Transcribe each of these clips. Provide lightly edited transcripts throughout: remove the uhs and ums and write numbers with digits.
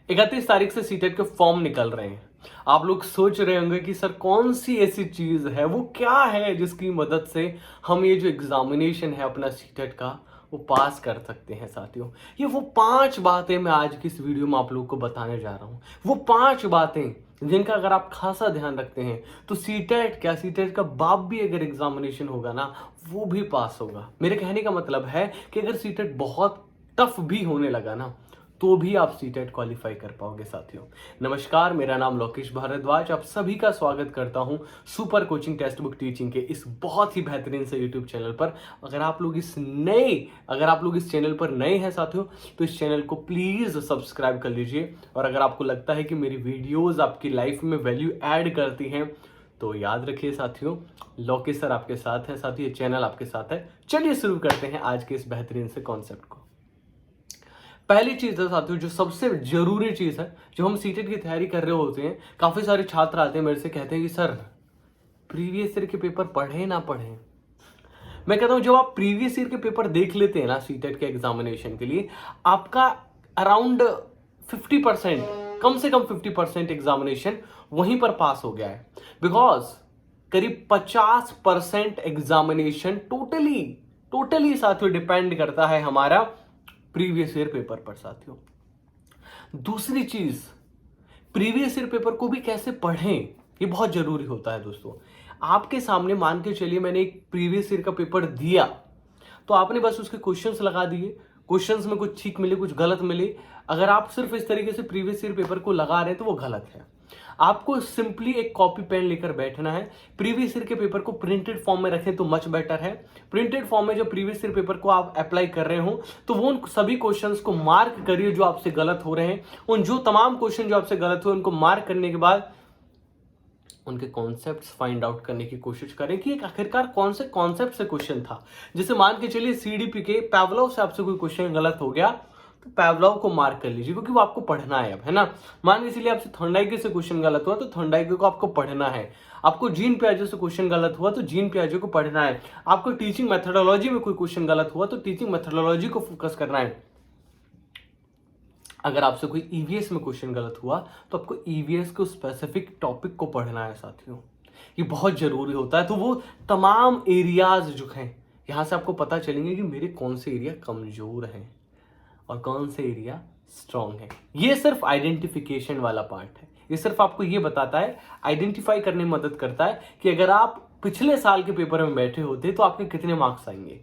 31 तारीख से सीटेट के फॉर्म निकल रहे हैं। आप लोग सोच रहे होंगे कि सर कौन सी ऐसी चीज है, वो क्या है जिसकी मदद से हम ये जो एग्जामिनेशन है अपना सीटेट का वो पास कर सकते हैं। साथियों, ये वो 5 बातें मैं आज की इस वीडियो में आप लोग को बताने जा रहा हूं। वो 5 बातें जिनका अगर आप खासा ध्यान रखते हैं तो सीटेट क्या, सीटेट का बाप भी अगर एग्जामिनेशन होगा ना वो भी पास होगा। मेरे कहने का मतलब है कि अगर सीटेट बहुत टफ भी होने लगा ना तो भी आप सीटेट क्वालिफाई कर पाओगे। साथियों नमस्कार, मेरा नाम लोकेश भारद्वाज, आप सभी का स्वागत करता हूं super coaching text book teaching के इस बहुत ही बेहतरीन से यूट्यूब चैनल पर। अगर आप लोग इस चैनल पर नए हैं साथियों तो इस चैनल को प्लीज सब्सक्राइब कर लीजिए। और अगर आपको लगता है कि मेरी वीडियोज आपकी लाइफ में वैल्यू ऐड करती हैं तो याद रखिए साथियों, लोकेश सर आपके साथ है, साथियों ये चैनल आपके साथ है। चलिए शुरू करते हैं आज के इस बेहतरीन से कॉन्सेप्ट को। पहली चीज है साथियों, जो सबसे जरूरी चीज है, जो हम सीटेट की तैयारी कर रहे होते हैं, काफी सारे छात्र आते हैं मेरे से कहते हैं कि सर प्रीवियस ईयर के पेपर पढ़े ना पढ़े। मैं कहता हूं जब आप प्रीवियस ईयर के पेपर देख लेते हैं ना सीटेट के एग्जामिनेशन के लिए, आपका अराउंड 50%, कम से कम 50% एग्जामिनेशन वहीं पर पास हो गया है। बिकॉज करीब 50% एग्जामिनेशन टोटली साथियों डिपेंड करता है हमारा प्रीवियस ईयर पेपर पर। साथियों दूसरी चीज, प्रीवियस ईयर पेपर को भी कैसे पढ़ें ये बहुत जरूरी होता है। दोस्तों आपके सामने मान के चलिए मैंने एक प्रीवियस ईयर का पेपर दिया तो आपने बस उसके क्वेश्चंस लगा दिए, क्वेश्चंस में कुछ ठीक मिले कुछ गलत मिले। अगर आप सिर्फ इस तरीके से प्रीवियस ईयर पेपर को लगा रहे हैं तो वो गलत है। आपको सिंपली एक कॉपी पेन लेकर बैठना है। प्रीवियस ईयर के पेपर को प्रिंटेड फॉर्म में रखें तो मच बेटर है। प्रिंटेड फॉर्म में जब प्रीवियस ईयर पेपर को आप अप्लाई कर रहे हो तो वो उन सभी क्वेश्चंस को मार्क करिए जो आपसे गलत हो रहे हैं। उन जो तमाम क्वेश्चन जो आपसे गलत हुए उनको मार्क करने के बाद उनके कॉन्सेप्ट्स फाइंड आउट करने की कोशिश करें कि एक आखिरकार कौन से कॉन्सेप्ट से क्वेश्चन था। जैसे मान के चलिए सीडीपी के पावलोव से आपसे कोई क्वेश्चन गलत हो गया तो पावलोव को मार्क कर लीजिए क्योंकि वो आपको पढ़ना है अब, है ना। मान के चलिए आपसे थॉर्नडाइक से क्वेश्चन गलत हुआ तो थॉर्नडाइक को आपको पढ़ना है। आपको जीन पियाजे से क्वेश्चन गलत हुआ तो जीन पियाजे को पढ़ना है। आपको टीचिंग मेथोडोलॉजी में कोई क्वेश्चन गलत हुआ तो टीचिंग मेथोडोलॉजी को फोकस करना है। अगर आपसे कोई ईवीएस में क्वेश्चन गलत हुआ तो आपको ईवीएस को स्पेसिफिक टॉपिक को पढ़ना है। साथियों ये बहुत जरूरी होता है। तो वो तमाम एरियाज जो हैं यहां से आपको पता चलेंगे कि मेरे कौन से एरिया कमजोर हैं और कौन से एरिया स्ट्रांग है। ये सिर्फ आइडेंटिफिकेशन वाला पार्ट है। ये सिर्फ आपको ये बताता है, आइडेंटिफाई करने में मदद करता है कि अगर आप पिछले साल के पेपर में बैठे होते तो आपके कितने मार्क्स आएंगे।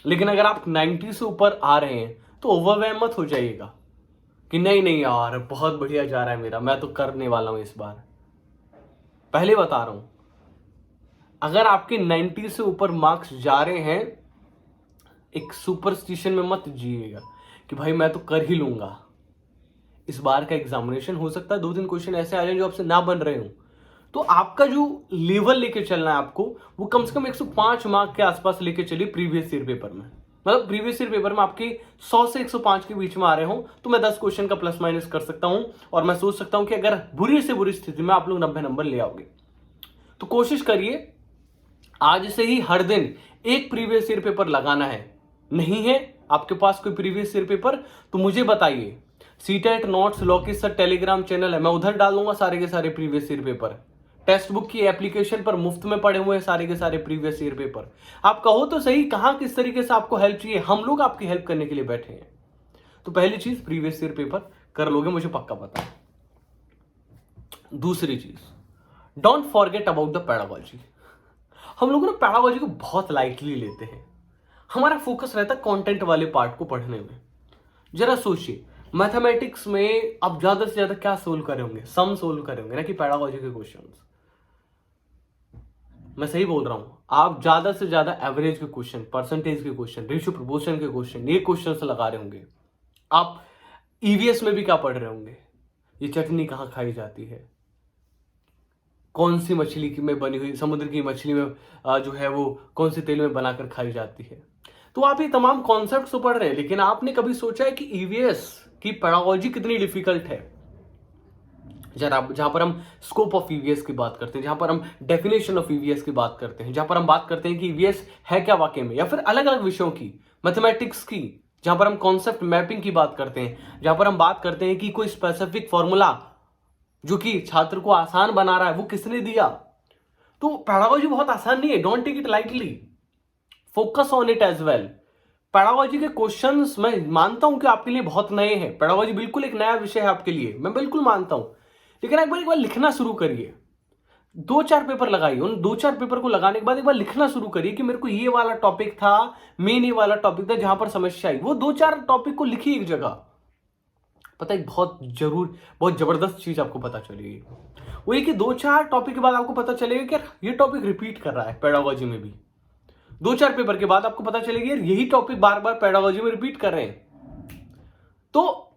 लेकिन अगर आप 90 से ऊपर आ रहे हैं तो ओवरवेम मत हो जाइएगा कि नहीं यार बहुत बढ़िया जा रहा है मेरा, मैं तो करने वाला हूं इस बार। पहले बता रहा हूं, अगर आपके 90 से ऊपर मार्क्स जा रहे हैं एक सुपरस्टिशन में मत जिएगा कि भाई मैं तो कर ही लूंगा। इस बार का एग्जामिनेशन हो सकता है 2-3 क्वेश्चन ऐसे आ जाए जो आपसे ना बन रहे हो, तो आपका जो लेवल लेके चलना है आपको वो कम से कम 105 मार्क के आसपास लेके चलिए प्रीवियस ईयर पेपर में। मतलब प्रीवियस ईयर पेपर में आपके 100 से 105 के बीच में आ रहे हो तो मैं 10 क्वेश्चन का प्लस माइनस कर सकता हूं और मैं सोच सकता हूं कि अगर बुरी से बुरी स्थिति में आप लोग 90 नंबर ले आओगे। तो कोशिश करिए आज से ही हर दिन एक प्रीवियस ईयर पेपर लगाना है। नहीं है आपके पास कोई प्रीवियस ईयर पेपर तो मुझे बताइए। CTET notes Lokesh sir Telegram channel है, मैं उधर डाल दूंगा सारे के सारे previous year paper. Text book की एप्लीकेशन पर मुफ्त में पड़े हुए हैं सारे के सारे प्रीवियस ईयर पेपर। आप कहो तो सही कहां किस तरीके से आपको हेल्प चाहिए, हम लोग आपकी हेल्प करने के लिए बैठे हैं। तो पहली चीज प्रीवियस ईयर पेपर कर लोगे, मुझे पक्का पता है। दूसरी चीज, don't forget about the pedagogy. हम लोग ना पेडागोजी को बहुत लाइटली लेते हैं। हमारा फोकस रहता है कंटेंट वाले पार्ट को पढ़ने में। जरा सोचिए मैथमेटिक्स में आप ज्यादा से ज्यादा क्या सोल्व करे होंगे, सम सोल्व करे होंगे ना कि पेडागोजी के क्वेश्चंस। मैं सही बोल रहा हूं, आप ज्यादा से ज्यादा एवरेज के क्वेश्चन, परसेंटेज के क्वेश्चन, रेशियो प्रोपोर्शन के क्वेश्चन, ये क्वेश्चन से लगा रहे होंगे। आप ईवीएस में भी क्या पढ़ रहे होंगे, ये चटनी कहां खाई जाती है, कौन सी मछली की में बनी हुई, समुद्र की मछली में जो है वो कौन से तेल में बनाकर खाई जाती है। तो आप ये तमाम कॉन्सेप्ट तो पढ़ रहे हैं, लेकिन आपने कभी सोचा है कि ईवीएस की पेडागोजी कितनी डिफिकल्ट है। जहां पर हम स्कोप ऑफ ईवीएस की बात करते हैं, जहां पर हम डेफिनेशन ऑफ ईवीएस की बात करते हैं, जहां पर हम बात करते हैं कि ईवीएस है क्या वाकई में, या फिर अलग अलग विषयों की, मैथमेटिक्स की, जहां पर हम कॉन्सेप्ट मैपिंग की बात करते हैं, जहां पर हम बात करते हैं कि कोई स्पेसिफिक फॉर्मूला जो कि छात्र को आसान बना रहा है वो किसने दिया। तो पेडागोजी बहुत आसान नहीं है, don't take it lightly, focus on it as well. Pedagogy के क्वेश्चंस मैं मानता हूं कि आपके लिए बहुत नए हैं, पेडागोजी बिल्कुल एक नया विषय है आपके लिए, मैं बिल्कुल मानता हूं, लेकिन एक बार लिखना शुरू करिए। 2-4 पेपर लगाइए, उन 2-4 पेपर को लगाने के बाद एक बार लिखना शुरू करिए कि मेरे को ये वाला टॉपिक था, मेन ये वाला टॉपिक था जहां पर समस्या आई, वो 2-4 टॉपिक को लिखिए एक जगह। पता है बहुत जबरदस्त चीज आपको पता चलेगी, वो ये कि 2-4 टॉपिक के बाद आपको पता चलेगा कि ये टॉपिक रिपीट कर रहा है पेडागोजी में भी। 2-4 पेपर के बाद आपको पता चलेगा यार यही टॉपिक बार बार पेडागोजी में रिपीट कर रहे हैं। तो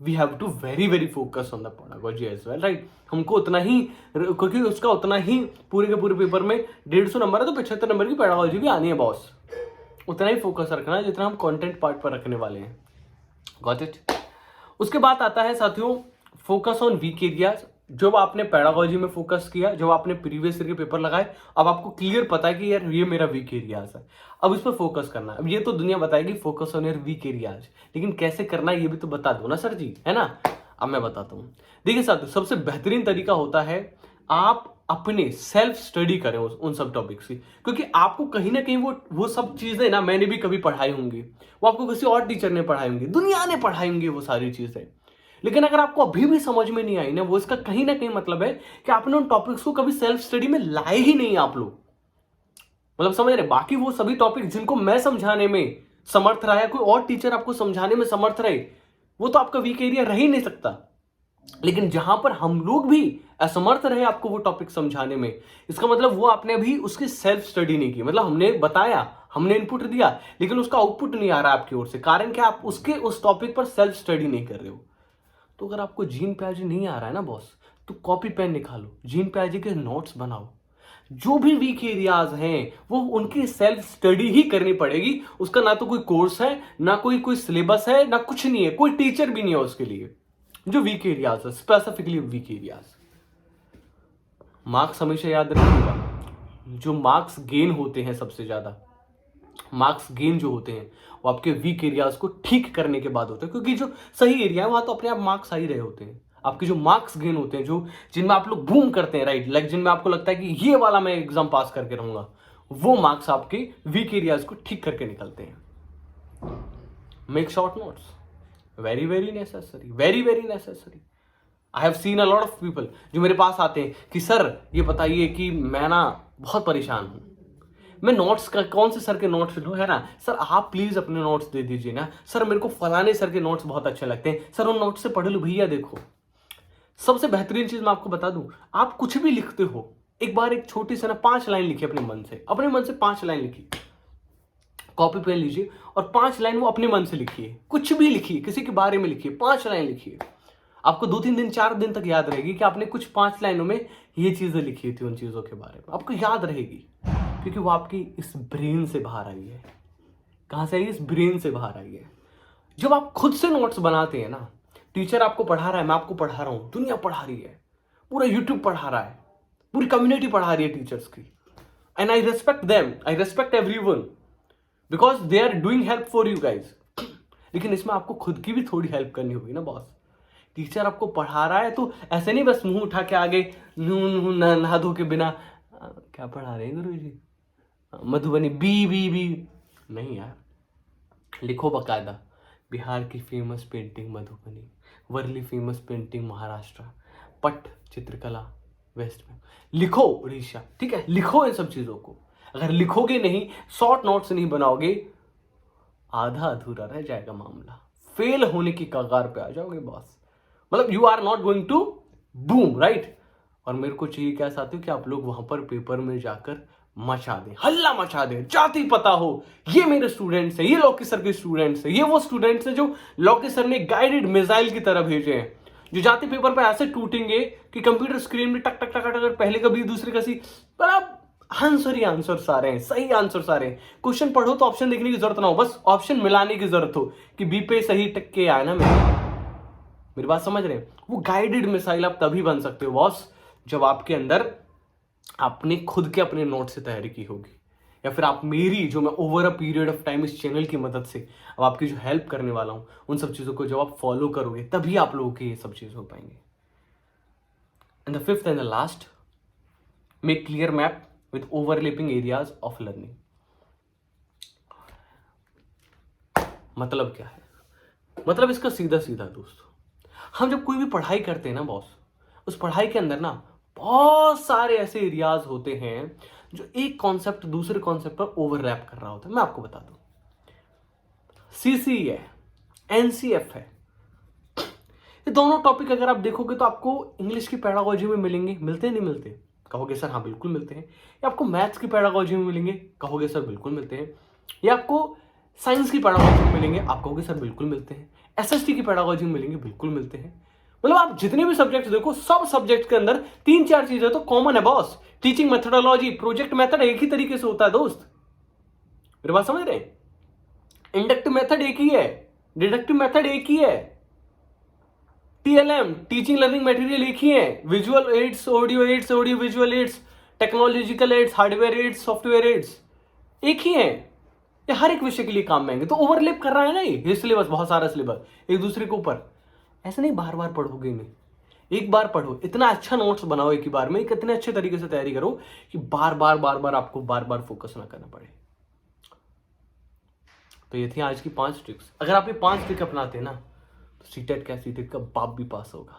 we have to very focus on the pedagogy as well, right. हमको उतना ही, क्योंकि उसका उतना ही पूरे के पूरे पेपर में 150 नंबर है, तो 75 नंबर की पेडागोजी भी आनी है बॉस। उतना ही फोकस रखना है जितना हम कंटेंट पार्ट पर रखने वाले हैं। Got it. उसके बाद आता है साथियों फोकस ऑन वीक एरियाज। जब आपने पेडागोजी में फोकस किया, जब आपने प्रीवियस ईयर के पेपर लगाए, अब आपको क्लियर पता है कि यार ये मेरा वीक एरियाज है, अब इस पर फोकस करना है। अब ये तो दुनिया बताएगी focus on your weak areas, लेकिन कैसे करना है ये भी तो बता दो ना सर जी, है ना। अब मैं बताता हूँ। देखिए साथियों, सबसे बेहतरीन तरीका होता है आप अपने सेल्फ स्टडी करें उन सब टॉपिक्स की, क्योंकि आपको कहीं ना कहीं वो सब चीजें ना मैंने भी कभी पढ़ाई होंगी, वो आपको किसी और टीचर ने पढ़ाई होंगी, दुनिया ने पढ़ाई होंगी वो सारी चीजें, लेकिन अगर आपको अभी भी समझ में नहीं आई ना, वो इसका कहीं ना कहीं मतलब है कि आपने उन टॉपिक्स को कभी सेल्फ स्टडी में लाए ही नहीं आप लोग। मतलब समझ रहे, बाकी वो सभी टॉपिक जिनको मैं समझाने में समर्थ रहा है, कोई और टीचर आपको समझाने में समर्थ रहे, वो तो आपका वीक एरिया रह ही नहीं सकता। लेकिन जहां पर हम लोग भी असमर्थ रहे आपको वो टॉपिक समझाने में, इसका मतलब वो आपने अभी उसकी सेल्फ स्टडी नहीं की। मतलब हमने बताया, हमने इनपुट दिया, लेकिन उसका आउटपुट नहीं आ रहा आपकी ओर से, कारण क्या, आप उसके उस टॉपिक पर सेल्फ स्टडी नहीं कर रहे हो। तो अगर आपको जीन प्याजी नहीं आ रहा है ना बॉस, तो कॉपी पेन निकालो, जीन प्याजी के नोट्स बनाओ। जो भी वीक एरियाज हैं वो उनकी सेल्फ स्टडी ही करनी पड़ेगी। उसका ना तो कोई कोर्स है, ना कोई सिलेबस है, ना कुछ नहीं है, कोई टीचर भी नहीं है उसके लिए। जो वीक एरियाज है, स्पेसिफिकली वीक एरियाज, मार्क्स हमेशा याद रखिएगा। जो मार्क्स गेन होते हैं, सबसे ज्यादा मार्क्स गेन जो होते हैं वो आपके वीक एरियाज को ठीक करने के बाद होते हैं, क्योंकि जो सही एरिया है वहां तो अपने आप मार्क्स आ ही रहे होते हैं। आपके जो मार्क्स गेन होते हैं, जो जिनमें आप लोग बूम करते हैं, राइट, लाइक जिनमें आपको लगता है कि ये वाला मैं एग्जाम पास करके रहूंगा, वो मार्क्स आपके वीक एरियाज को ठीक करके निकलते हैं। Make short notes, very necessary. I have seen a lot of people जो मेरे पास आते हैं कि सर ये बताइए कि मैं ना बहुत परेशान हूं, मैं नोट्स का कौन से सर के नोट्स लूं, है ना सर, आप प्लीज अपने नोट्स दे दीजिए ना सर, मेरे को फलाने सर के नोट्स बहुत अच्छे लगते हैं सर, उन नोट्स से पढ़ लो भैया। देखो, सबसे बेहतरीन चीज मैं आपको बता दूं, आप कुछ भी लिखते हो, एक बार एक छोटी सी ना 5 लाइन लिखिए अपने मन से 5 लाइन लिखिए, कॉपी पेन लीजिए और 5 लाइन वो अपने मन से लिखिए, कुछ भी लिखिए, किसी के बारे में लिखिए, 5 लाइन लिखिए। आपको 2-3 दिन 4 दिन तक याद रहेगी कि आपने कुछ 5 लाइनों में ये चीजें लिखी थी, उन चीजों के बारे में आपको याद रहेगी, क्योंकि वो आपकी इस ब्रेन से बाहर आई है। कहां से आई? इस ब्रेन से बाहर आई है। जब आप खुद से नोट्स बनाते हैं ना, टीचर आपको पढ़ा रहा है, मैं आपको पढ़ा रहा हूं, दुनिया पढ़ा रही है, पूरा यूट्यूब पढ़ा रहा है, पूरी कम्युनिटी पढ़ा रही है टीचर्स की, and I respect them, I respect everyone, because they are doing help for you guys. लेकिन इसमें आपको खुद की भी थोड़ी हेल्प करनी होगी ना बॉस। टीचर आपको पढ़ा रहा है तो ऐसे नहीं बस मुंह उठा के आगे नहा धो के बिना, क्या पढ़ा रहे हैं गुरु जी, मधुबनी बी नहीं यार, लिखो बकायदा, बिहार की famous painting Madhubani, Warli famous painting Maharashtra, पट चित्रकला वेस्ट में, लिखो उड़ीसा, ठीक है, लिखो इन सब चीजों को। अगर लिखोगे नहीं, शॉर्ट नोट्स नहीं बनाओगे, आधा अधूरा रह जाएगा मामला, फेल होने की कगार पे आ जाओगे बॉस। मतलब you are not going to boom, right. और मेरे को चाहिए क्या साथियों कि आप लोग वहां पर पेपर में जाकर मचा दें, हल्ला मचा दें, जाति पता हो ये मेरे स्टूडेंट्स हैं, ये लॉकी सर के स्टूडेंट्स हैं, ये वो स्टूडेंट्स हैं जो लॉकी सर ने गाइडेड मिसाइल की तरह भेजे हैं, जो जाति पेपर पे ऐसे टूटेंगे कि कंप्यूटर स्क्रीन में टक टक टक टक, पहले कभी दूसरे कसी, आंसर ही आंसर आ रहे हैं, सही आंसर आ रहे हैं। क्वेश्चन पढ़ो तो ऑप्शन देखने की जरूरत ना हो, बस ऑप्शन मिलाने की जरूरत हो कि बी पे सही टिक के आए ना। मेरी बात समझ रहे हैं? वो गाइडेड मिसाइल आप तभी बन सकते हो बॉस जब आपके अंदर आपने खुद के अपने नोट से तैयारी की होगी, या फिर आप मेरी जो मैं over a period of time इस चैनल की मदद से अब आपकी जो हेल्प करने वाला हूं, उन सब चीज़ों को जब आप फॉलो करोगे तभी आप लोगों की ये सब चीज़ हो पाएंगे। And the fifth and the last, make clear map with overlapping areas of learning. मतलब क्या है? मतलब इसका सीधा सीधा दोस्तों, हम जब कोई भी पढ़ाई करते हैं ना बॉस, उस पढ़ाई के अंदर ना बहुत सारे ऐसे एरियाज होते हैं जो एक कॉन्सेप्ट दूसरे कॉन्सेप्ट पर ओवरलैप कर रहा होता है। मैं आपको बता दूं, सीसी है, एनसीएफ है, ये दोनों टॉपिक अगर आप देखोगे तो आपको इंग्लिश की पेडागोजी में मिलेंगे। मिलते नहीं मिलते? कहोगे सर हाँ बिल्कुल मिलते हैं। या आपको मैथ्स की पेडागोजी में मिलेंगे? कहोगे सर बिल्कुल मिलते हैं। या आपको साइंस की पेडागोजी में मिलेंगे? आप कहोगे सर बिल्कुल मिलते हैं। एसएसटी की पेडागोजी में मिलेंगे? बिल्कुल मिलते हैं। मतलब आप जितने भी सब्जेक्ट देखो, सब सब्जेक्ट के अंदर 3-4 चीजें तो कॉमन है boss. Teaching methodology, project method एक ही तरीके से होता है दोस्त। मेरी बात समझ रहे हैं? इंडक्टिव मेथड एक ही है, डिडक्टिव मेथड एक ही है, टीएलएम टीचिंग लर्निंग मटेरियल एक ही है, visual aids, audio aids, audio visual aids, technological aids, hardware aids, software aids एक ही है। ये हर एक विषय के लिए काम में आएंगे। तो ओवरलैप कर रहा है ना ये सिलेबस, बहुत सारा सिलेबस एक दूसरे के ऊपर। ऐसे नहीं बार बार पढ़ोगे, नहीं, एक बार पढ़ो, इतना अच्छा नोट्स बनाओ एक ही बार में, एक इतने अच्छे तरीके से तैयारी करो कि बार बार आपको बार बार फोकस ना करना पड़े। तो ये थी आज की 5 ट्रिक्स। अगर आप ये 5 ट्रिक अपनाते हैं ना तो सीटेट क्या, सीटेट का बाप भी पास होगा।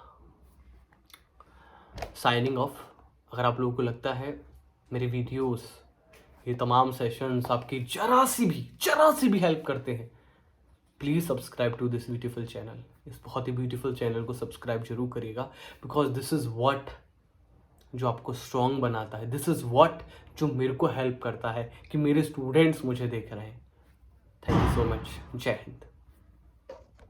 Signing off. अगर आप लोगों को लगता है मेरे वीडियोस, ये तमाम सेशंस आपकी जरा सी भी हेल्प करते हैं, please subscribe to this beautiful channel. इस बहुत ही ब्यूटीफुल चैनल को सब्सक्राइब जरूर करिएगा, बिकॉज दिस इज व्हाट जो आपको स्ट्रांग बनाता है, दिस इज व्हाट जो मेरे को हेल्प करता है कि मेरे स्टूडेंट्स मुझे देख रहे हैं। Thank you so much. जय हिंद।